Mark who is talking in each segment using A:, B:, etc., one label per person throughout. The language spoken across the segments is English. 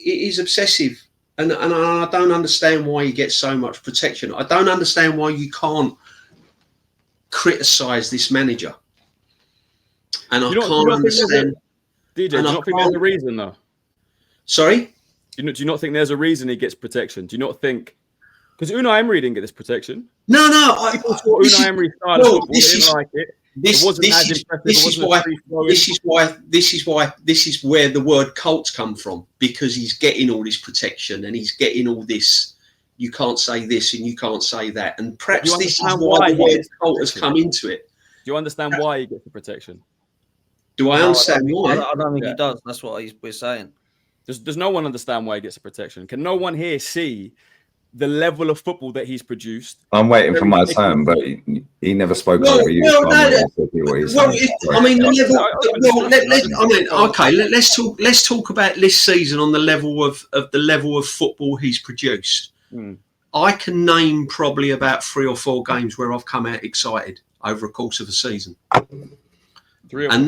A: is obsessive, and I don't understand why he gets so much protection. I don't understand why you can't criticise this manager, and I can't understand.
B: DJ, do you not think there's a reason though?
A: Sorry?
B: Do you not think there's a reason he gets protection? Do you not think? Because Unai Emery didn't get this protection.
A: No.
B: People thought Unai Emery's style of football didn't like it. This is where the word cults come from, because he's getting all this protection and he's getting all this. You can't say this and you can't say that, and perhaps this is why the word cult has come into it. Do you understand why he gets the protection?
A: Do I understand why?
C: I don't think he does. That's what we're saying.
B: Does no one understand why he gets the protection? Can no one here see the level of football that he's produced?
D: I'm waiting for my turn, but he never spoke over you.
A: Let's talk about this season on the level of football he's produced. I can name probably about 3 or 4 games where I've come out excited over a course of a season. And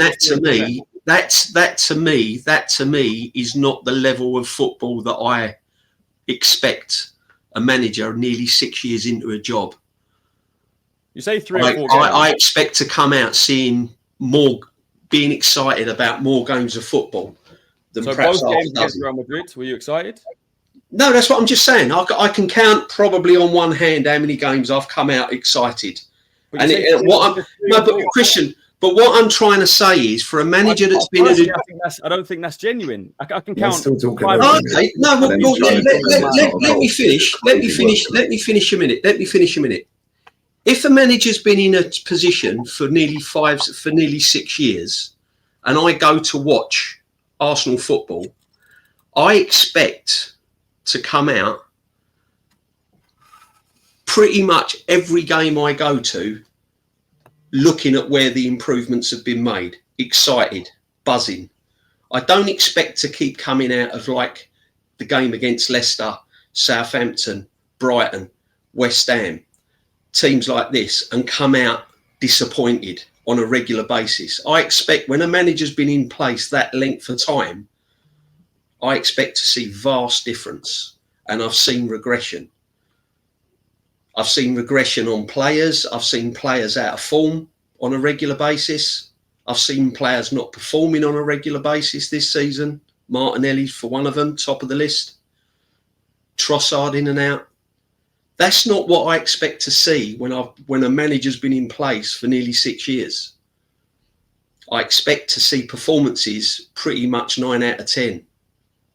A: that to me is not the level of football that I expect a manager nearly 6 years into a job.
B: You say 3 or 4 games.
A: I expect to come out seeing more, being excited about more games of football than
B: so
A: perhaps
B: both games against Real Madrid. Were you excited?
A: No, that's what I'm just saying. I can count probably on one hand how many games I've come out excited. But Christian. But what I'm trying to say is, for a manager that's been,
B: I don't think that's genuine. I can count.
A: Okay, no. Let me finish. Let me finish a minute. If a manager's been in a position for nearly 6 years, and I go to watch Arsenal football, I expect to come out pretty much every game I go to looking at where the improvements have been made, excited, buzzing. I don't expect to keep coming out of like the game against Leicester, Southampton, Brighton, West Ham, teams like this, and come out disappointed on a regular basis. I expect when a manager's been in place that length of time, I expect to see vast difference. And I've seen regression. I've seen regression on players. I've seen players out of form on a regular basis. I've seen players not performing on a regular basis this season. Martinelli, for one of them, top of the list. Trossard in and out. That's not what I expect to see when a manager's been in place for nearly 6 years. I expect to see performances pretty much 9 out of 10,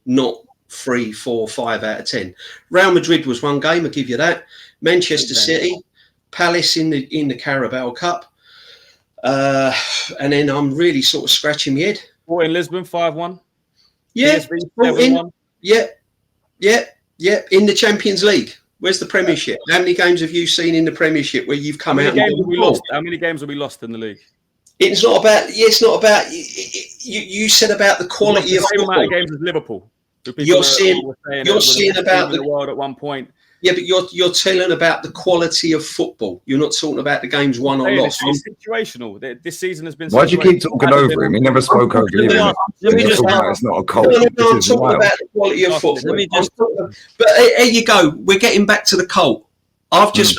A: not 3, 4, 5 out of 10. Real Madrid was one game, I'll give you that. Manchester City, Palace in the Carabao Cup, and then I'm really sort of scratching my head.
B: In Lisbon, 5-1.
A: Yeah, in the Champions League. Where's the Premiership? How many games have you seen in the Premiership where you've come out?
B: How many games will we lost in the league?
A: It's not about. You said about the quality of football.
B: Amount of games with Liverpool.
A: You're seeing about
B: the world at one point.
A: Yeah, but you're telling about the quality of football. You're not talking about the games won or lost.
B: It's situational. This season has been.
D: Why do you keep talking over him? He never spoke over you. It's not a cult.
A: I'm talking about the quality of football. But there you go. We're getting back to the cult. I've just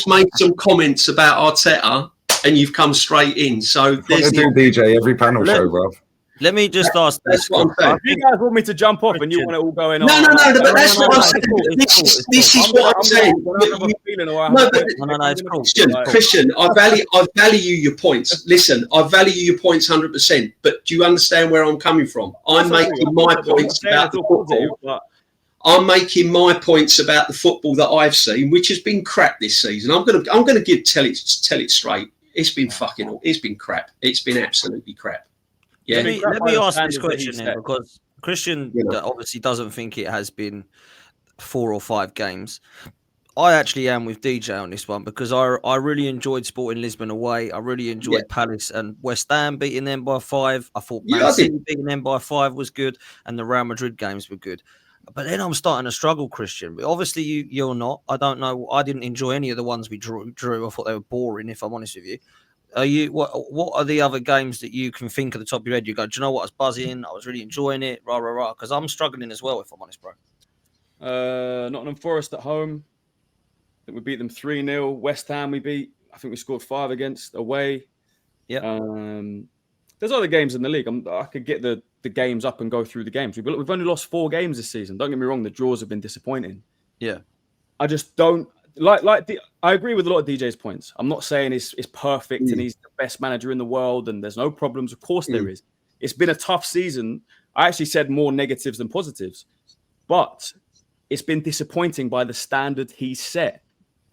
A: made some comments about Arteta, and you've come straight in. So there's
D: DJ every panel show, bro.
C: Let me just ask this.
A: That's what I'm saying.
B: You guys want me to jump off and you want it all going on?
A: No, but that's what I'm saying. This is what I'm saying. Christian, I value your points. Listen, I value your points 100%. But do you understand where I'm coming from? I'm making my points about the football. I'm making my points about the football that I've seen, which has been crap this season. I'm gonna tell it straight. It's been crap. It's been absolutely crap. Yeah.
C: Let me ask this question then, because Christian obviously doesn't think it has been 4 or 5 games. I actually am with DJ on this one because I really enjoyed Sporting Lisbon away. I really enjoyed Palace and West Ham beating them by 5. I thought Man City beating them by 5 was good, and the Real Madrid games were good. But then I'm starting to struggle, Christian. But obviously, you're not. I don't know. I didn't enjoy any of the ones we drew. I thought they were boring, if I'm honest with you. are you what are the other games that you can think at the top of your head? You go, do you know what? I was buzzing. I was really enjoying it. Rah rah rah. Because I'm struggling as well, if I'm honest, bro.
E: Nottingham Forest at home. I think we beat them 3-0. West Ham we beat. I think we scored 5 against away.
C: Yeah.
E: There's other games in the league. I could get the games up and go through the games. We've only lost 4 games this season. Don't get me wrong. The draws have been disappointing.
C: Yeah.
E: I just don't I agree with a lot of DJ's points. I'm not saying it's perfect and he's the best manager in the world and there's no problems. Of course there is. It's been a tough season. I actually said more negatives than positives, but it's been disappointing by the standard he set.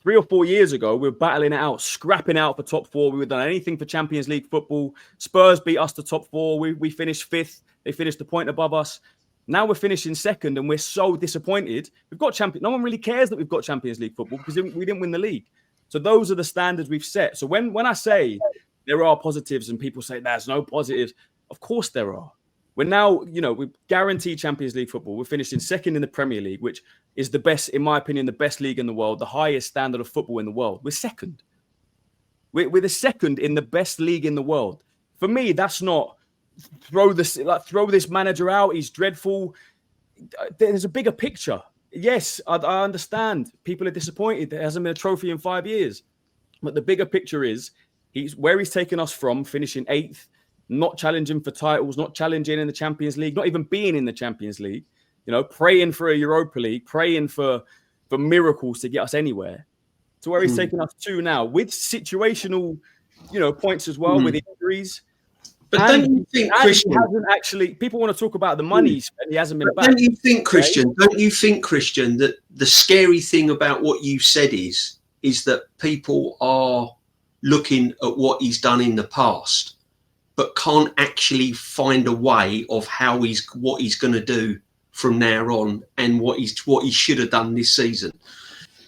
E: 3 or 4 years ago, we were battling it out, scrapping out for top 4. We would have done anything for Champions League football. Spurs beat us to top 4. We finished 5th. They finished a point above us. Now we're finishing 2nd, and we're so disappointed. We've got No one really cares that we've got Champions League football because we didn't win the league. So those are the standards we've set. So when I say there are positives and people say there's no positives, of course there are. We're now, we guarantee Champions League football. We're finishing 2nd in the Premier League, which is the best, in my opinion, the best league in the world, the highest standard of football in the world. We're 2nd. We're the 2nd in the best league in the world. For me, that's not throw this manager out. He's dreadful. There's a bigger picture. Yes, I understand. People are disappointed. There hasn't been a trophy in 5 years. But the bigger picture is he's taken us from finishing 8th, not challenging for titles, not challenging in the Champions League, not even being in the Champions League, praying for a Europa League, praying for miracles to get us anywhere, to where he's taken us to now with situational, points as well, with injuries.
A: But don't you think, Christian,
E: people want to talk about the money he hasn't been back.
A: Don't you think, Christian, that the scary thing about what you said is that people are looking at what he's done in the past, but can't actually find a way of what he's going to do from now on and what he should have done this season.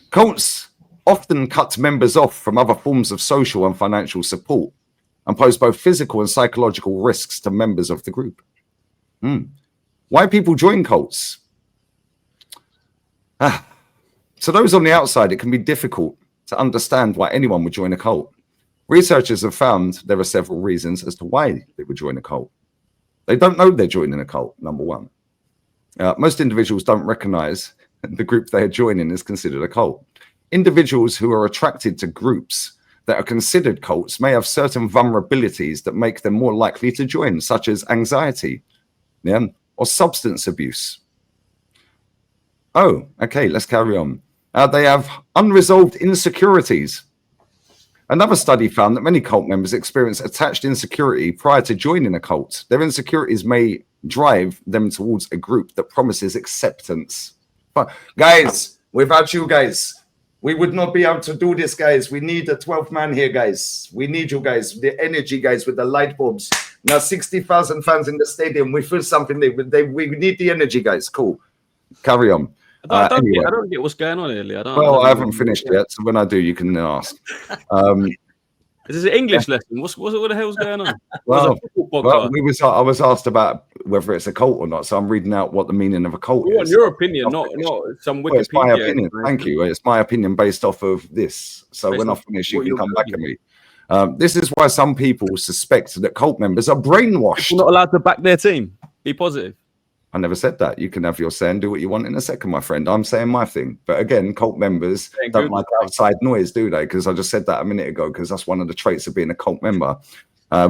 D: Colts often cut members off from other forms of social and financial support and pose both physical and psychological risks to members of the group. Why people join cults? To those on the outside, it can be difficult to understand why anyone would join a cult. Researchers have found there are several reasons as to why they would join a cult. They don't know they're joining a cult, number one. Most individuals don't recognize the group they are joining is considered a cult. Individuals who are attracted to groups that are considered cults may have certain vulnerabilities that make them more likely to join, such as anxiety, or substance abuse. Oh, okay, let's carry on. They have unresolved insecurities. Another study found that many cult members experience attached insecurity prior to joining a cult. Their insecurities may drive them towards a group that promises acceptance. But guys, without you guys, we would not be able to do this, guys. We need a 12th man here, guys. We need you guys, the energy, guys, with the light bulbs. Now, 60,000 fans in the stadium. We feel something. We need the energy, guys. Cool. Carry on.
E: I don't get what's going on here, Lee.
D: I haven't finished yet. So when I do, you can ask.
E: Is this an English lesson? What the hell's going on?
D: I was asked about whether it's a cult or not. So I'm reading out what the meaning of a cult is.
E: Your opinion, not some Wikipedia.
D: It's my opinion. Thank you. It's my opinion based off of this. So when I finish, you can come back at me. This is why some people suspect that cult members are brainwashed.
E: You're not allowed to back their team. Be positive.
D: I never said that. You can have your say and do what you want in a second, my friend. I'm saying my thing. But again, cult members don't like outside noise, do they? Because I just said that a minute ago, because that's one of the traits of being a cult member.
E: I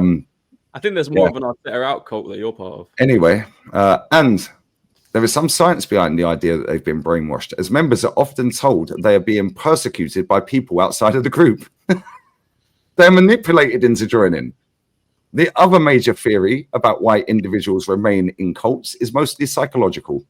E: think there's more of an Arteta out cult that you're part of.
D: Anyway, and there is some science behind the idea that they've been brainwashed, as members are often told they are being persecuted by people outside of the group. They're manipulated into joining. The other major theory about why individuals remain in cults is mostly psychological.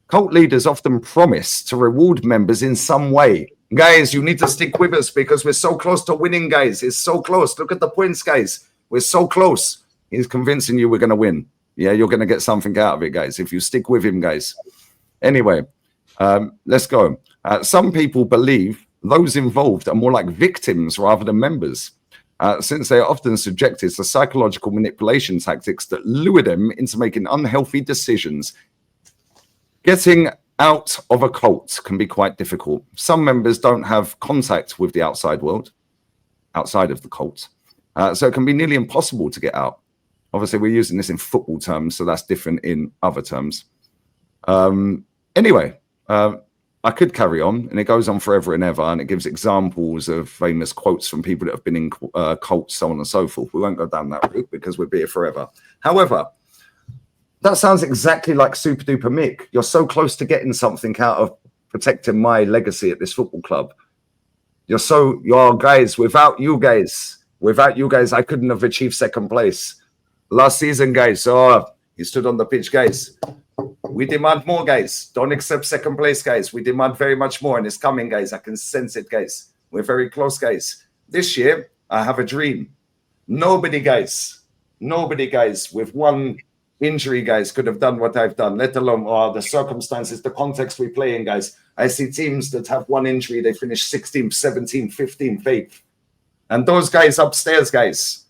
D: Cult leaders often promise to reward members in some way. Guys, you need to stick with us because we're so close to winning, guys. It's so close. Look at the points, guys. We're so close. He's convincing you we're going to win. Yeah, you're going to get something out of it, guys, if you stick with him, guys. Anyway, let's go. Some people believe those involved are more like victims rather than members. Since they are often subjected to psychological manipulation tactics that lure them into making unhealthy decisions. Getting out of a cult can be quite difficult. Some members don't have contact with the outside world, outside of the cult. So it can be nearly impossible to get out. Obviously, we're using this in football terms, so that's different in other terms. Anyway, I could carry on, and it goes on forever and ever, and it gives examples of famous quotes from people that have been in cults, so on and so forth. We won't go down that route because we'll be here forever. However, that sounds exactly like Super Duper Mick. You're so close to getting something out of protecting my legacy at this football club. You're guys, without you guys, I couldn't have achieved second place. Last season, guys, you stood on the pitch, guys. We demand more, guys. Don't accept second place, guys. We demand very much more, and it's coming, guys. I can sense it, guys. We're very close, guys. This year, I have a dream. Nobody, guys, with one injury, guys, could have done what I've done, let alone the circumstances, the context we play in, guys. I see teams that have one injury, they finish 16th, 17th, 15th, 8th. And those guys upstairs, guys,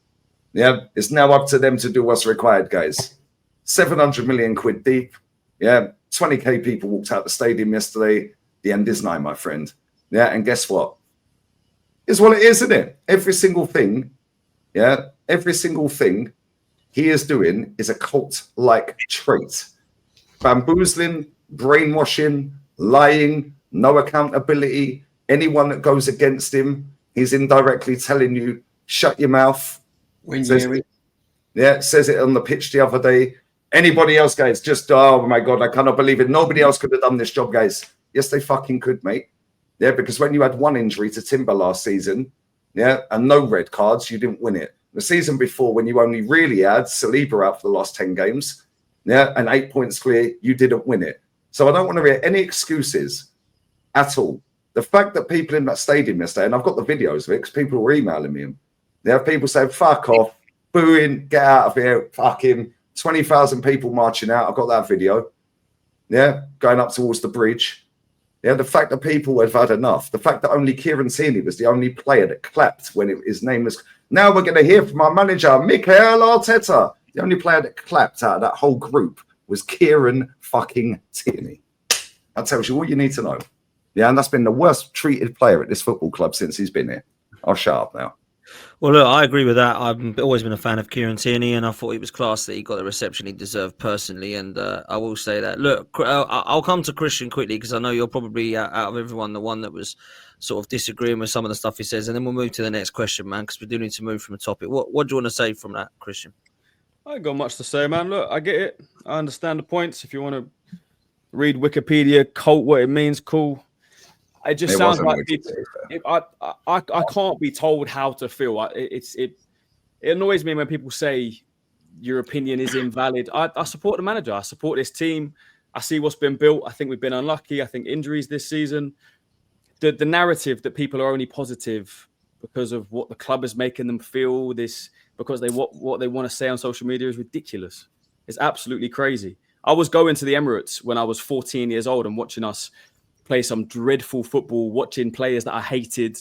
D: it's now up to them to do what's required, guys. 700 million quid deep. 20k people walked out the stadium yesterday. The end is nigh, my friend. And guess what? It's what it is, isn't it? Every single thing he is doing is a cult-like trait. Bamboozling, brainwashing, lying, no accountability. Anyone that goes against him, he's indirectly telling you, shut your mouth. Says it on the pitch the other day. Anybody else, guys, just, oh my God, I cannot believe it. Nobody else could have done this job, guys. Yes, they fucking could, mate. Because when you had one injury to Timber last season, and no red cards, you didn't win it. The season before, when you only really had Saliba out for the last 10 games, and 8 points clear, you didn't win it. So I don't want to hear any excuses at all. The fact that people in that stadium yesterday, and I've got the videos of it because people were emailing me. There are people saying, fuck off, booing, get out of here, fuck him. 20,000 people marching out. I've got that video. Going up towards the bridge. The fact that people have had enough. The fact that only Kieran Tierney was the only player that clapped when his name was... Now we're going to hear from our manager, Mikel Arteta. The only player that clapped out of that whole group was Kieran fucking Tierney. That tells you all you need to know. And that's been the worst treated player at this football club since he's been here. I'll shut up now.
C: Well, look, I agree with that. I've always been a fan of Kieran Tierney, and I thought it was class that he got the reception he deserved personally. And I will say that. Look, I'll come to Christian quickly because I know you're probably out of everyone the one that was sort of disagreeing with some of the stuff he says, and then we'll move to the next question, man, because we do need to move from the topic. What do you want to say from that, Christian?
E: I ain't got much to say, man. Look, I get it. I understand the points. If you want to read Wikipedia, cult, what it means, cool. It just sounds like I can't be told how to feel. It annoys me when people say your opinion is invalid. I support the manager. I support this team. I see what's been built. I think we've been unlucky. I think injuries this season. The narrative that people are only positive because of what the club is making them feel, because what they want to say on social media is ridiculous. It's absolutely crazy. I was going to the Emirates when I was 14 years old and watching us play some dreadful football, watching players that I hated.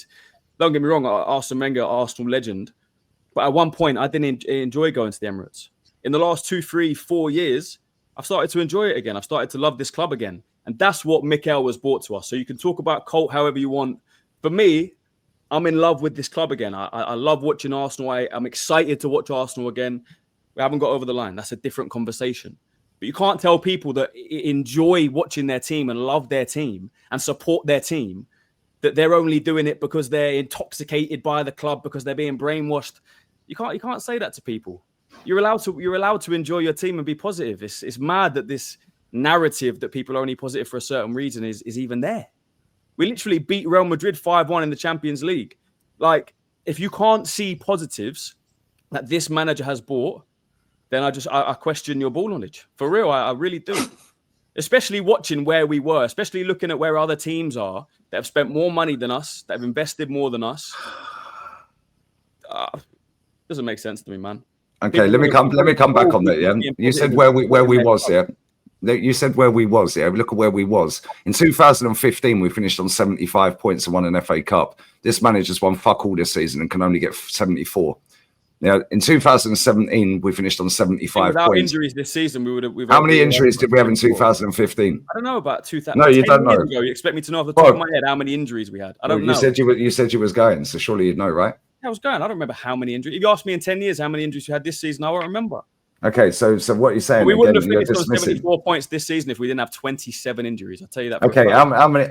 E: Don't get me wrong, Arsene Wenger, Arsenal legend. But at one point, I didn't enjoy going to the Emirates. In the last 2, 3, 4 years, I've started to enjoy it again. I've started to love this club again. And that's what Mikel was brought to us. So you can talk about cult however you want. For me, I'm in love with this club again. I love watching Arsenal. I'm excited to watch Arsenal again. We haven't got over the line. That's a different conversation. But you can't tell people that enjoy watching their team and love their team and support their team that they're only doing it because they're intoxicated by the club, because they're being brainwashed. You can't say that to people. You're allowed to enjoy your team and be positive. It's mad that this narrative that people are only positive for a certain reason is even there. We literally beat Real Madrid 5-1 in the Champions League. Like, if you can't see positives that this manager has brought, then I question your ball knowledge. For real, I really do. Especially watching where we were, especially looking at where other teams are that have spent more money than us, that have invested more than us. Doesn't make sense to me, man.
D: Okay, let me come back on that. Yeah, you said where we was. Yeah, you said where we was. Yeah, look at where we was in 2015. We finished on 75 points and won an FA Cup. This manager's won fuck all this season and can only get 74. Now, in 2017, we finished on 75
E: without
D: points.
E: Injuries this season, we would have.
D: How many injuries did we have in 2015?
E: I don't know about 2000.
D: No, you don't know.
E: You expect me to know off the top of my head how many injuries we had? I don't know.
D: You said you was going, so surely you'd know, right?
E: hell's going? I don't remember how many injuries. If you asked me in 10 years how many injuries you had this season, I won't remember.
D: Okay, so what you're saying?
E: We wouldn't have finished on 74 points this season if we didn't have 27 injuries. I'll tell you that.
D: Okay, how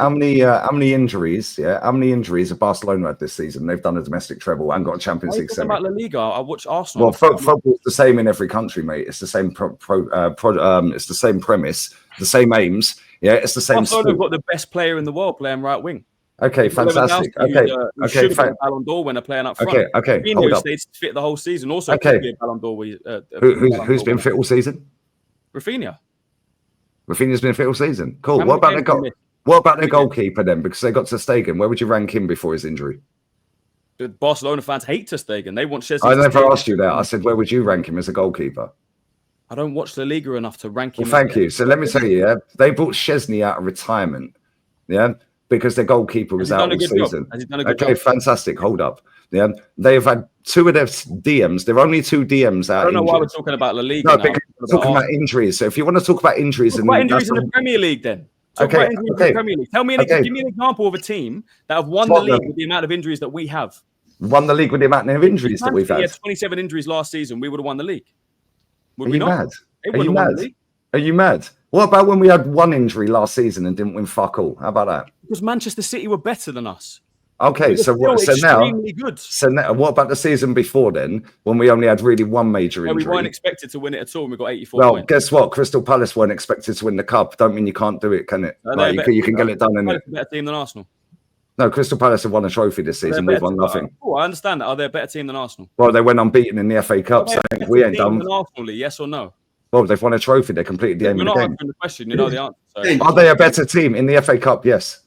D: many injuries? Yeah, how many injuries have Barcelona had this season? They've done a domestic treble and got a Champions League semi.
E: About La Liga, I watch Arsenal.
D: Well, football's the same in every country, mate. It's the same it's the same premise, the same aims. Yeah, it's the same.
E: Barcelona have got the best player in the world playing right wing.
D: Okay, fantastic. Okay,
E: Ballon d'Or winner playing up front.
D: Okay. Hold up.
E: Stayed fit the whole season. Also,
D: okay.
E: Be a Ballon d'Or.
D: Who's been fit all season?
E: Rafinha.
D: Rafinha's been fit all season. Cool. What about their goalkeeper then? Because they got Ter Stegen. Where would you rank him before his injury?
E: The Barcelona fans hate Ter Stegen. They want Chelsea.
D: I never asked you that. I said, where would you rank him as a goalkeeper?
E: I don't watch La Liga enough to rank him.
D: Well, thank you. So let me tell you, they brought Szczesny out of retirement. Yeah. Because their goalkeeper was out all season. Okay, fantastic. Hold up. Yeah, they have had two of their DMs. There are only two DMs out.
E: I don't know why we're talking about La Liga.
D: No, because we're talking about injuries. So if you want to talk about injuries,
E: in the Premier League, then.
D: Okay.
E: In the Premier League. Tell me, give me an example of a team that have won the league with the amount of injuries that we have.
D: Won the league with the amount of injuries that we've had.
E: We had 27 injuries last season. We would have won the league.
D: Would we not? Are you mad? What about when we had one injury last season and didn't win fuck all? How about that?
E: Because Manchester City were better than us.
D: Okay, so now, what about the season before then, when we only had really one major injury?
E: We weren't expected to win it at all, and we got 84 points.
D: Well, guess what? Crystal Palace weren't expected to win the cup. Don't mean you can't do it, can it? You can get it done, innit?
E: Better team than Arsenal.
D: No, Crystal Palace have won a trophy this season. We've won nothing.
E: Oh, I understand that. Are they a better team than Arsenal?
D: Well, they went unbeaten in the FA Cup, so we ain't done.
E: Arsenal, yes or no?
D: Well, they've won a trophy. They completed the aim of the game.
E: The question, you know the answer. So.
D: Are they a better team in the FA Cup? Yes.